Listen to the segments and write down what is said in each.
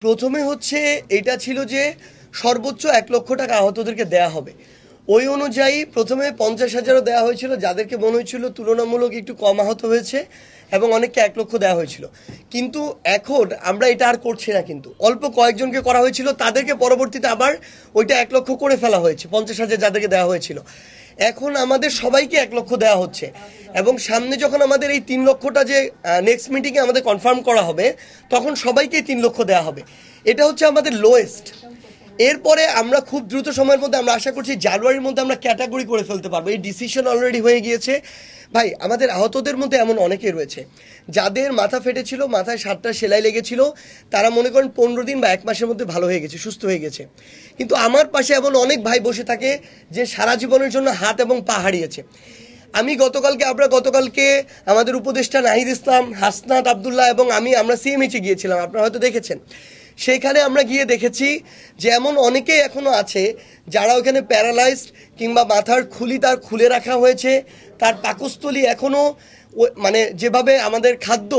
প্রথমে হচ্ছে এটা ছিল যে সর্বোচ্চ 1 লক্ষ টাকা আহতদেরকে দেয়া হবে। ওই অনুযায়ী প্রথমে 50,000ও দেওয়া হয়েছিল, যাদেরকে মনে হয়েছিল তুলনামূলক একটু কম আহত হয়েছে, এবং অনেককে 1 লক্ষ দেওয়া হয়েছিল। কিন্তু এখন আমরা এটা আর করছি না, কিন্তু অল্প কয়েকজনকে করা হয়েছিল, তাদেরকে পরবর্তীতে আবার ওইটা 1 লক্ষ করে ফেলা হয়েছে। 50,000 যাদেরকে দেওয়া হয়েছিল, এখন আমাদের সবাইকে 1 লক্ষ দেওয়া হচ্ছে। এবং সামনে যখন আমাদের এই 3 লক্ষটা যে নেক্সট মিটিংয়ে আমাদের কনফার্ম করা হবে, তখন সবাইকে 3 লক্ষ দেওয়া হবে। এটা হচ্ছে আমাদের লোয়েস্ট। এরপরে আমরা খুব দ্রুত সময়ের মধ্যে আমরা আশা করছি জানুয়ারির মধ্যে আমরা ক্যাটাগরি করে ফেলতে পারবো। এই ডিসিশন অলরেডি হয়ে গিয়েছে। ভাই, আমাদের আহতদের মধ্যে এমন অনেকেই রয়েছে যাদের মাথা ফেটেছিল, মাথায় 7টা সেলাই লেগেছিল, তারা মনে করেন 15 দিন বা 1 মাসের মধ্যে ভালো হয়ে গেছে, সুস্থ হয়ে গেছে। কিন্তু আমার পাশে এমন অনেক ভাই বসে থাকে যে সারা জীবনের জন্য হাত এবং পা হারিয়েছে। আমরা গতকালকে আমাদের উপদেষ্টা নাহিদ ইসলাম, হাসনাত আবদুল্লাহ এবং আমরা সিএমএইচে গিয়েছিলাম, আপনারা হয়তো দেখেছেন। সেইখানে আমরা গিয়ে দেখেছি যে এমন অনেকেই এখনও আছে যারা ওখানে প্যারালাইজড, কিংবা মাথার খুলি তার খুলে রাখা হয়েছে, তার পাকস্থলী এখনও মানে যেভাবে আমাদের খাদ্য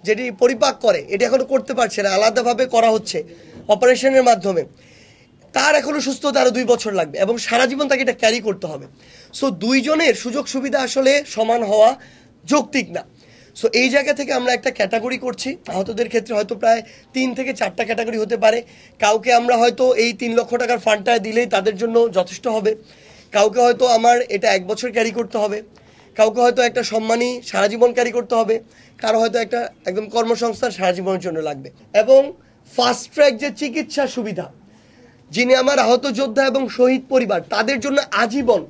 যেটি পরিপাক করে এটা এখনও করতে পারছে না, আলাদাভাবে করা হচ্ছে অপারেশনের মাধ্যমে। তার এখনও সুস্থতা আরও 2 বছর লাগবে এবং সারা জীবন তাকে এটা ক্যারি করতে হবে। সো দুইজনের সুযোগ সুবিধা আসলে সমান হওয়া যৌক্তিক না। সো এই জায়গা থেকে আমরা একটা ক্যাটাগরি করছি। আহতদের ক্ষেত্রে হয়তো প্রায় 3 থেকে 4টা ক্যাটাগরি হতে পারে। কাউকে আমরা হয়তো এই 3 লক্ষ টাকার ফান্ডটা দিলেই তাদের জন্য যথেষ্ট হবে, কাউকে হয়তো আমার এটা 1 বছর ক্যারি করতে হবে, কাউকে হয়তো একটা সম্মানী সারা জীবন ক্যারি করতে হবে, কারো হয়তো একটা একদম কর্মসংস্থান সারা জীবনের জন্য লাগবে। এবং ফাস্ট ট্র্যাক যে চিকিৎসা সুবিধা, যিনি আমার আহত যোদ্ধা এবং শহীদ পরিবার, তাদের জন্য আজীবন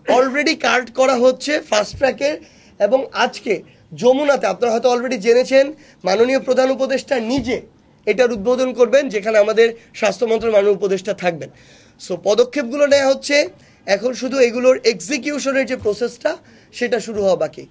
অলরেডি কার্ড করা হচ্ছে ফাস্ট ট্র্যাকের। এবং আজকে যমুনাতে আপনারা হয়তো অলরেডি জেনেছেন, মাননীয় প্রধান উপদেষ্টা নিজে এটার উদ্বোধন করবেন, যেখানে আমাদের স্বাস্থ্য মন্ত্রণালয়ের মাননীয় উপদেষ্টা থাকবেন। সো পদক্ষেপগুলো নেওয়া হচ্ছে, এখন শুধু এগুলোর এক্সিকিউশনের যে প্রসেসটা সেটা শুরু হওয়া বাকি।